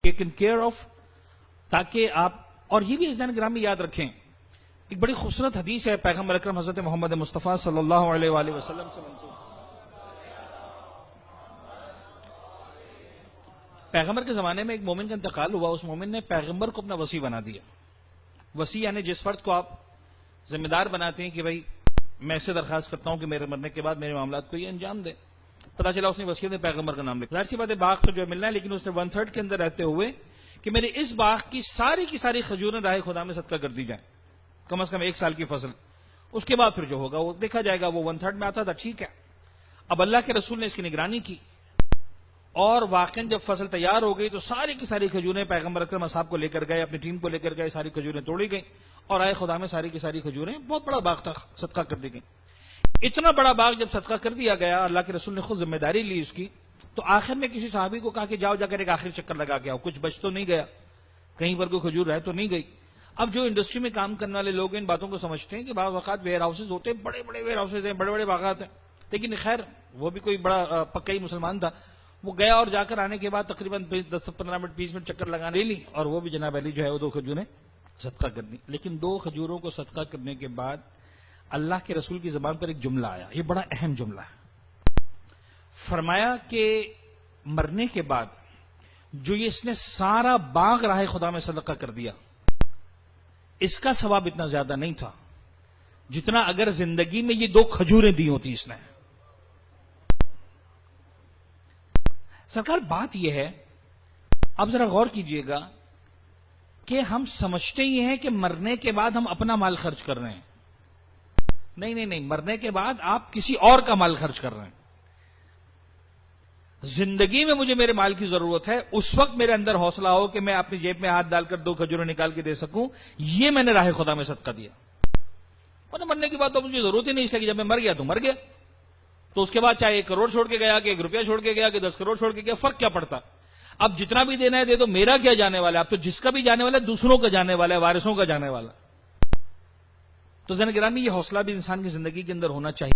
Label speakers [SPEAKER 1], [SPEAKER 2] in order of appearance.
[SPEAKER 1] Taken care of, تاکہ آپ، اور یہ بھی ذہن گرامی یاد رکھیں، ایک بڑی خوبصورت حدیث ہے پیغمبر اکرم حضرت محمد مصطفیٰ صلی اللہ علیہ وآلہ وسلم سے منسوب۔ پیغمبر کے زمانے میں ایک مومن کا انتقال ہوا، اس مومن نے پیغمبر کو اپنا وصی بنا دیا۔ وصی یعنی جس فرد کو آپ ذمہ دار بناتے ہیں کہ بھائی میں اس سے درخواست کرتا ہوں کہ میرے مرنے کے بعد میرے معاملات کو یہ انجام دے، پتا چلا اس نے وصیت میں پیغمبر کا نام لکھا۔ ظاہر سی بات ہے باغ تو جو ملنا ہے، لیکن اس نے 1/3 کے اندر رہتے ہوئے کہ میرے اس باغ کی ساری کھجوریں راہ خدا میں صدقہ کر دی جائیں، کم از کم 1 سال کی فصل، اس کے بعد پھر جو ہوگا وہ دیکھا جائے گا۔ وہ 1/3 میں آتا تھا، ٹھیک ہے۔ اب اللہ کے رسول نے اس کی نگرانی کی، اور واقعاً جب فصل تیار ہو گئی تو ساری کی ساری کھجوریں پیغمبر اکرم صاحب کو لے کر گئے، اپنی ٹیم کو لے کر گئے، ساری کھجوریں توڑی گئیں، اور آئے خدا میں ساری کی ساری کھجوریں، بہت بڑا باغ تھا، صدقہ کر دی گئیں۔ اتنا بڑا باغ جب صدقہ کر دیا گیا، اللہ کے رسول نے خود ذمہ داری لی اس کی، تو آخر میں کسی صحابی کو کہا کہ جاؤ جا کر ایک آخری چکر لگا کے آؤ، کچھ بچ تو نہیں گیا، کہیں پر کوئی کھجور رہ تو نہیں گئی۔ اب جو انڈسٹری میں کام کرنے والے لوگ ان باتوں کو سمجھتے ہیں کہ بعض اوقات ویئر ہاؤسز ہوتے ہیں، بڑے بڑے ویئر ہاؤسز ہیں، بڑے بڑے باغات ہیں، لیکن خیر وہ بھی کوئی بڑا پکا ہی مسلمان تھا، وہ گیا اور جا کر آنے کے بعد تقریباً 10-15 منٹ 20 منٹ چکر لگا لے لی، اور وہ بھی جناب علی جو ہے وہ 2 کھجوریں صدقہ کر دی۔ لیکن 2 کھجوروں کو صدقہ کرنے کے بعد اللہ کے رسول کی زبان پر ایک جملہ آیا، یہ بڑا اہم جملہ ہے۔ فرمایا کہ مرنے کے بعد جو یہ اس نے سارا باغ راہ خدا میں صدقہ کر دیا، اس کا ثواب اتنا زیادہ نہیں تھا جتنا اگر زندگی میں یہ 2 کھجوریں دی ہوتی اس نے۔ سرکار بات یہ ہے، اب ذرا غور کیجئے گا کہ ہم سمجھتے ہی ہیں کہ مرنے کے بعد ہم اپنا مال خرچ کر رہے ہیں۔ نہیں، مرنے کے بعد آپ کسی اور کا مال خرچ کر رہے ہیں۔ زندگی میں مجھے میرے مال کی ضرورت ہے، اس وقت میرے اندر حوصلہ ہو کہ میں اپنی جیب میں ہاتھ ڈال کر 2 کھجوریں نکال کے دے سکوں، یہ میں نے راہ خدا میں صدقہ دیا۔ اور مرنے کے بعد تو مجھے ضرورت ہی نہیں، اس لیے کہ جب میں مر گیا تو مر گیا، تو اس کے بعد چاہے 1 کروڑ چھوڑ کے گیا کہ 1 روپیہ چھوڑ کے گیا کہ 10 کروڑ چھوڑ کے گیا، فرق کیا پڑتا؟ اب جتنا بھی دینا ہے دے دو، میرا کیا جانے والا ہے؟ اب تو جس کا بھی جانے والا ہے دوسروں کا جانے والا ہے، وارثوں کا جانے والا۔ تو ذہن گرامی یہ حوصلہ بھی انسان کی زندگی کے اندر ہونا چاہیے۔